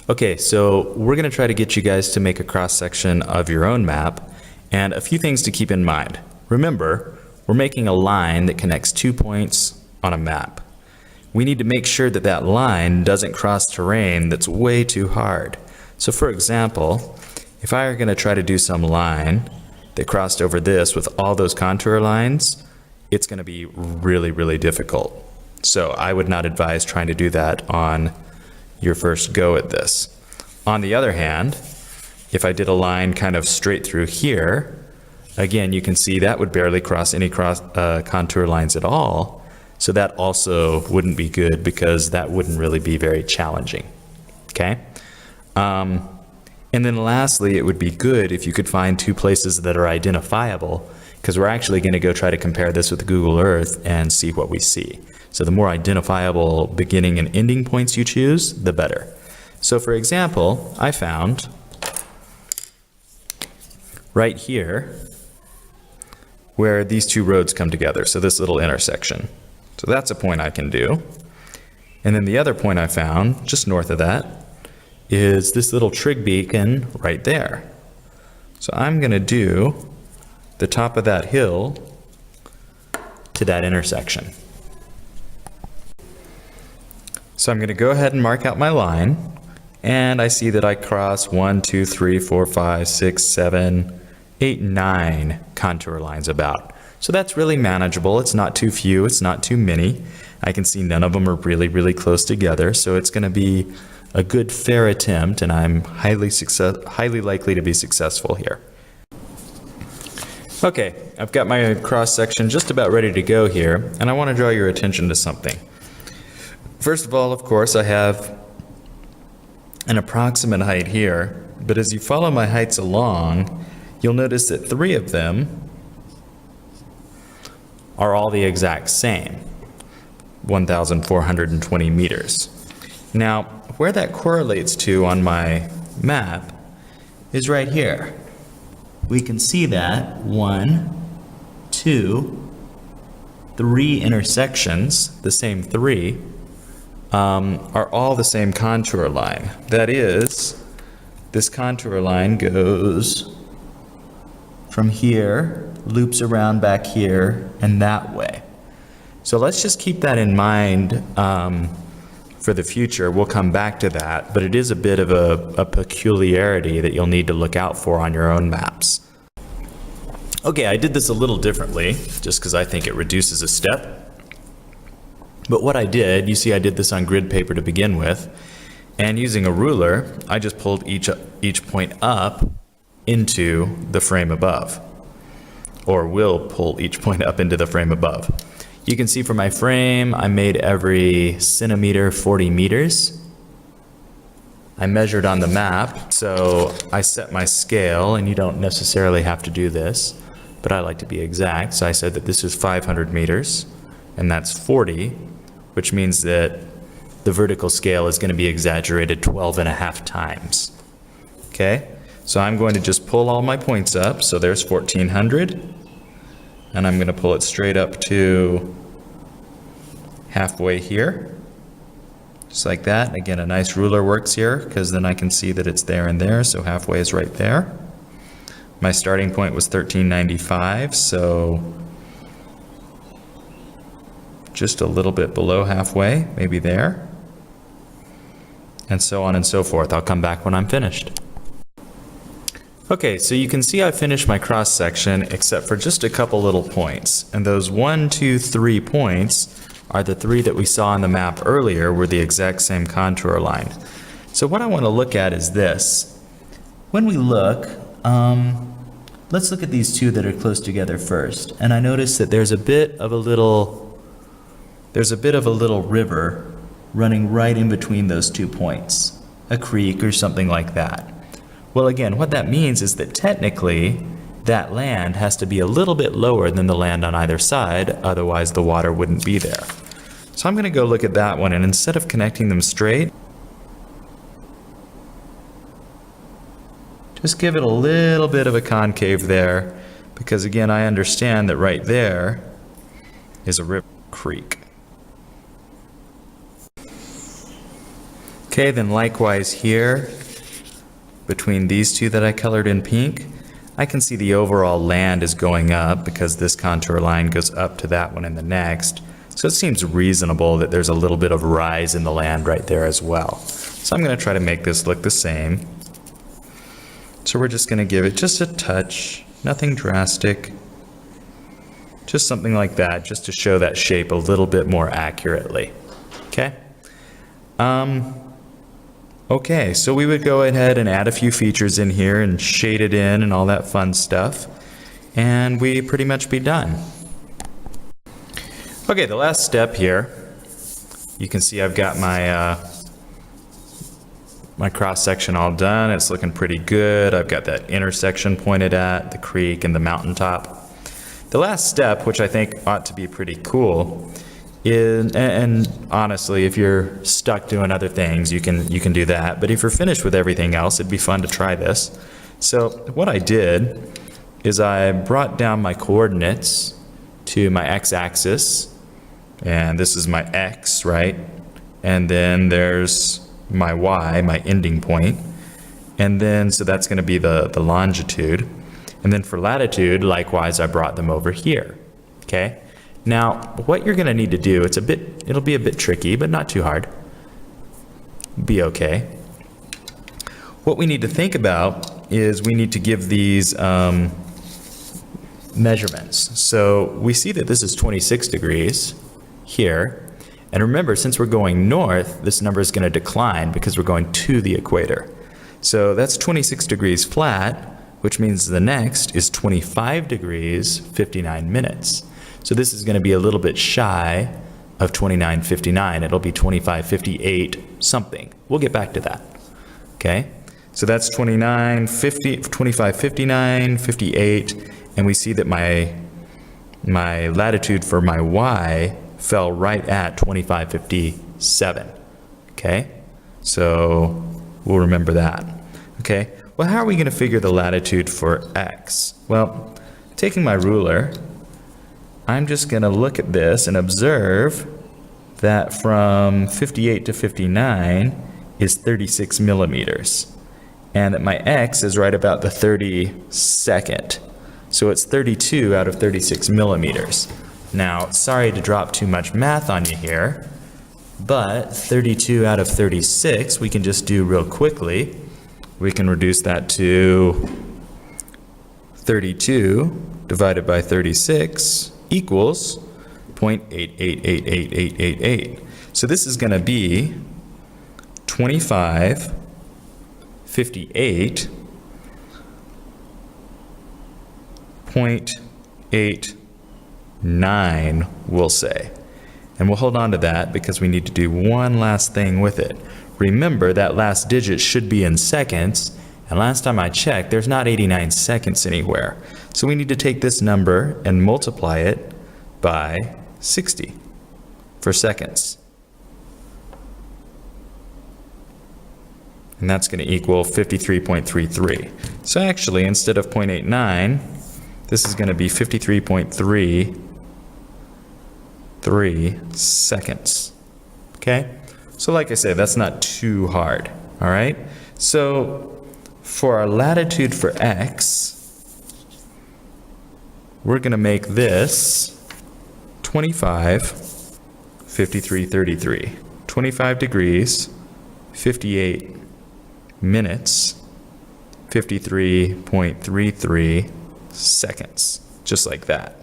Okay, so we're going to try to get you guys to make a cross-section of your own map, and a few things to keep in mind. Remember, we're making a line that connects 2 points on a map. We need to make sure that that line doesn't cross terrain that's way too hard. So for example, if I were going to try to do some line that crossed over this with all those contour lines, it's going to be really, really difficult. So I would not advise trying to do that on your first go at this. On the other hand, if I did a line kind of straight through here, again, you can see that would barely cross any contour lines at all. So that also wouldn't be good because that wouldn't really be very challenging. Okay? And then lastly, it would be good if you could find two places that are identifiable, because we're actually going to go try to compare this with Google Earth and see what we see. So the more identifiable beginning and ending points you choose, the better. So for example, I found right here where these two roads come together, so this little intersection. So that's a point I can do. And then the other point I found, just north of that, is this little trig beacon right there. So I'm going to do the top of that hill to that intersection. So I'm going to go ahead and mark out my line, and I see that I cross 1, 2, 3, 4, 5, 6, 7, 8, 9 contour lines about. So that's really manageable. It's not too few, it's not too many. I can see none of them are really, really close together, so it's going to be a good fair attempt, and I'm highly likely to be successful here. Okay, I've got my cross section just about ready to go here, and I want to draw your attention to something. First of all, of course, I have an approximate height here, but as you follow my heights along, you'll notice that 3 of them are all the exact same, 1,420 meters. Now, where that correlates to on my map is right here. We can see that 1, 2, 3 intersections, the same 3, are all the same contour line. That is, this contour line goes from here, loops around back here, and that way. So let's just keep that in mind for the future. We'll come back to that, but it is a bit of a peculiarity that you'll need to look out for on your own maps. Okay, I did this a little differently, just because I think it reduces a step. But what I did, you see I did this on grid paper to begin with, and using a ruler, I just pulled each point up into the frame above, or will pull each point up into the frame above. You can see for my frame, I made every centimeter 40 meters. I measured on the map, so I set my scale, and you don't necessarily have to do this, but I like to be exact, so I said that this is 500 meters, and that's 40, which means that the vertical scale is going to be exaggerated 12.5 times. Okay? So I'm going to just pull all my points up, so there's 1,400, and I'm going to pull it straight up to halfway here, just like that. Again, a nice ruler works here, because then I can see that it's there and there, so halfway is right there. My starting point was 1,395, so just a little bit below halfway, maybe there, and so on and so forth. I'll come back when I'm finished. Okay, so you can see I finished my cross section except for just a couple little points, and those 1, 2, 3 points are the 3 that we saw on the map earlier were the exact same contour line. So what I want to look at is this. When we look, let's look at these 2 that are close together first, and I notice that there's a bit of a little river running right in between those 2 points, a creek or something like that. Well, again, what that means is that technically that land has to be a little bit lower than the land on either side, otherwise the water wouldn't be there. So I'm going to go look at that one, and instead of connecting them straight, just give it a little bit of a concave there, because again, I understand that right there is a river creek. Okay, then likewise here, between these two that I colored in pink, I can see the overall land is going up because this contour line goes up to that one and the next. So it seems reasonable that there's a little bit of rise in the land right there as well. So I'm going to try to make this look the same. So we're just going to give it just a touch, nothing drastic. Just something like that, just to show that shape a little bit more accurately. Okay? Okay, so we would go ahead and add a few features in here and shade it in and all that fun stuff. And we pretty much be done. Okay, the last step here, you can see I've got my my cross section all done. It's looking pretty good. I've got that intersection pointed at, the creek and the mountaintop. The last step, which I think ought to be pretty cool, is, and honestly, if you're stuck doing other things, you can do that. But if you're finished with everything else, it'd be fun to try this. So what I did is I brought down my coordinates to my x-axis, and this is my x, right? And then there's my y, my ending point. And then, so that's going to be the longitude. And then for latitude, likewise, I brought them over here, okay? Now, what you're gonna need to do, it'll be a bit tricky, but not too hard. Be okay. What we need to think about is we need to give these measurements. So we see that this is 26 degrees here. And remember, since we're going north, this number is gonna decline because we're going to the equator. So that's 26 degrees flat, which means the next is 25 degrees, 59 minutes. So this is going to be a little bit shy of 29:59. It'll be 25:58 something. We'll get back to that. Okay? So that's 25:59, 58, and we see that my latitude for my y fell right at 25:57. Okay? So we'll remember that. Okay? Well, how are we going to figure the latitude for x? Well, taking my ruler, I'm just going to look at this and observe that from 58 to 59 is 36 millimeters. And that my x is right about the 32nd. So it's 32 out of 36 millimeters. Now, sorry to drop too much math on you here, but 32 out of 36 we can just do real quickly. We can reduce that to 32 divided by 36 equals 0.88888888. So this is going to be 2558.89, we'll say. And we'll hold on to that because we need to do one last thing with it. Remember, that last digit should be in seconds, and last time I checked, there's not 89 seconds anywhere. So we need to take this number and multiply it by 60 for seconds. And that's going to equal 53.33. So actually, instead of 0.89, this is going to be 53.33 seconds. Okay? So like I said, that's not too hard, all right? So for our latitude for x, we're going to make this 25, 53, 33. 25 degrees, 58 minutes, 53.33 seconds, just like that.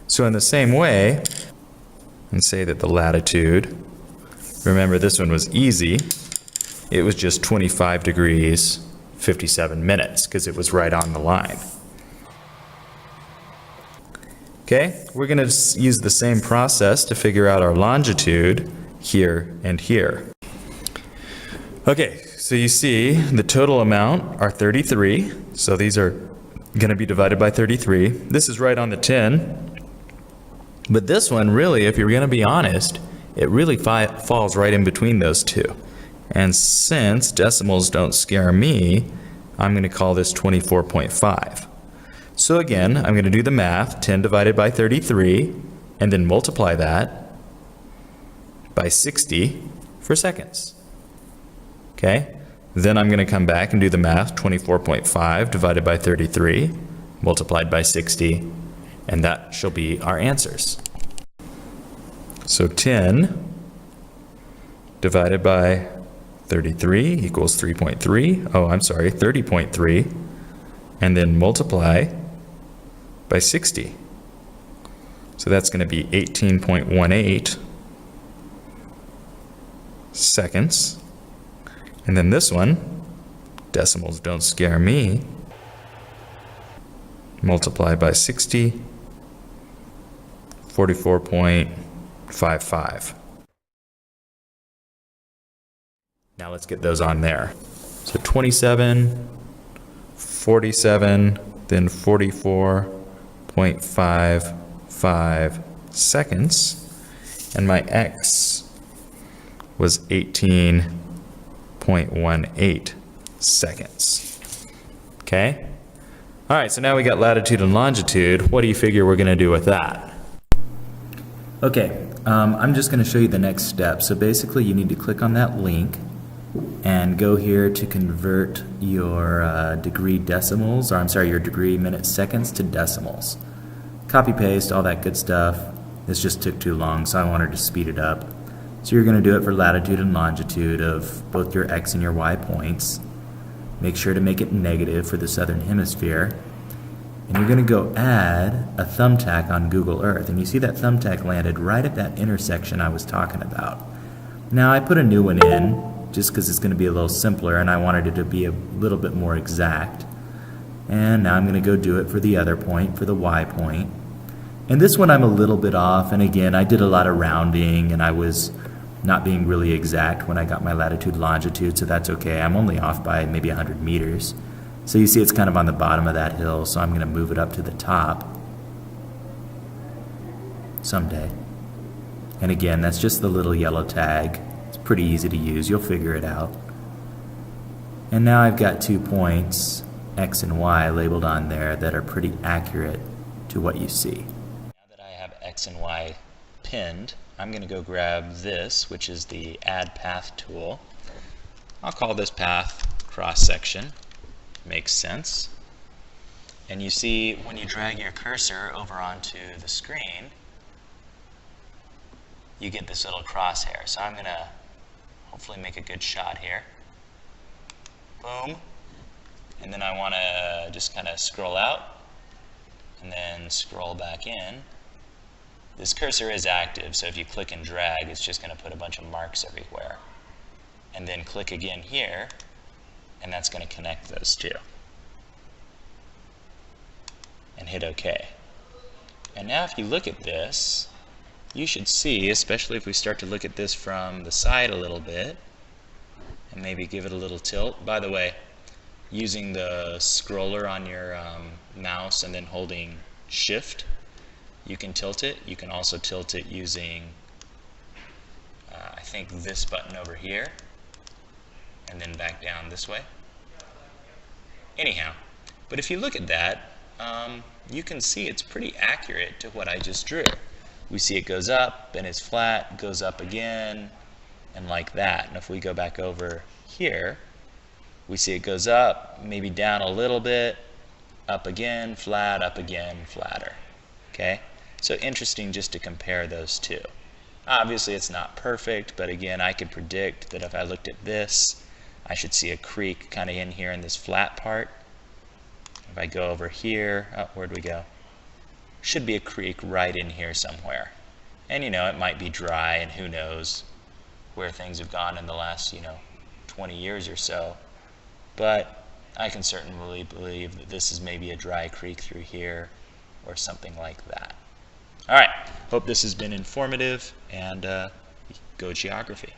So in the same way, and say that the latitude, remember this one was easy, it was just 25 degrees, 57 minutes, because it was right on the line. Okay, we're going to use the same process to figure out our longitude here and here. Okay, so you see the total amount are 33, so these are going to be divided by 33. This is right on the 10, but this one really, if you're going to be honest, it really falls right in between those two. And since decimals don't scare me, I'm going to call this 24.5. So again, I'm going to do the math, 10 divided by 33, and then multiply that by 60 for seconds. Okay? Then I'm going to come back and do the math. 24.5 divided by 33 multiplied by 60, and that shall be our answers. So 10 divided by 33 equals 3.3. Oh, I'm sorry, 30.3. And then multiply by 60. So that's going to be 18.18 seconds. And then this one, decimals don't scare me, multiply by 60, 44.55. Now let's get those on there. So 27, 47, then 44.55 seconds. And my x was 18.18 seconds. Okay? All right, so now we got latitude and longitude. What do you figure we're going to do with that? Okay, I'm just going to show you the next step. So basically you need to click on that link and go here to convert your degree decimals, or I'm sorry, your degree minute seconds to decimals. Copy paste, all that good stuff. This just took too long, so I wanted to speed it up. So you're going to do it for latitude and longitude of both your x and your y points. Make sure to make it negative for the southern hemisphere. And you're going to go add a thumbtack on Google Earth. And you see that thumbtack landed right at that intersection I was talking about. Now I put a new one in just because it's going to be a little simpler and I wanted it to be a little bit more exact. And now I'm going to go do it for the other point, for the y point. And this one I'm a little bit off, and again I did a lot of rounding and I was not being really exact when I got my latitude longitude, so that's okay. I'm only off by maybe 100 meters. So you see it's kind of on the bottom of that hill, so I'm going to move it up to the top someday. And again, that's just the little yellow tag. It's pretty easy to use. You'll figure it out. And now I've got 2 points, x and y, labeled on there that are pretty accurate to what you see. Now that I have x and y pinned, I'm going to go grab this, which is the Add Path tool. I'll call this path cross-section. Makes sense. And you see when you drag your cursor over onto the screen, you get this little crosshair. So I'm going to hopefully make a good shot here. Boom. And then I want to just kind of scroll out and then scroll back in. This cursor is active, so if you click and drag, it's just going to put a bunch of marks everywhere. And then click again here, and that's going to connect those two. And hit OK. And now if you look at this, you should see, especially if we start to look at this from the side a little bit, and maybe give it a little tilt. By the way, using the scroller on your mouse and then holding Shift, you can tilt it. You can also tilt it using, I think, this button over here, and then back down this way. Anyhow, but if you look at that, you can see it's pretty accurate to what I just drew. We see it goes up, and it's flat, goes up again, and like that. And if we go back over here, we see it goes up, maybe down a little bit, up again, flatter. Okay? So interesting just to compare those two. Obviously it's not perfect, but again, I could predict that if I looked at this, I should see a creek kind of in here in this flat part. If I go over here, oh, where'd we go? Should be a creek right in here somewhere. And you know, it might be dry, and who knows where things have gone in the last, 20 years or so. But I can certainly believe that this is maybe a dry creek through here or something like that. All right, hope this has been informative, and go geography.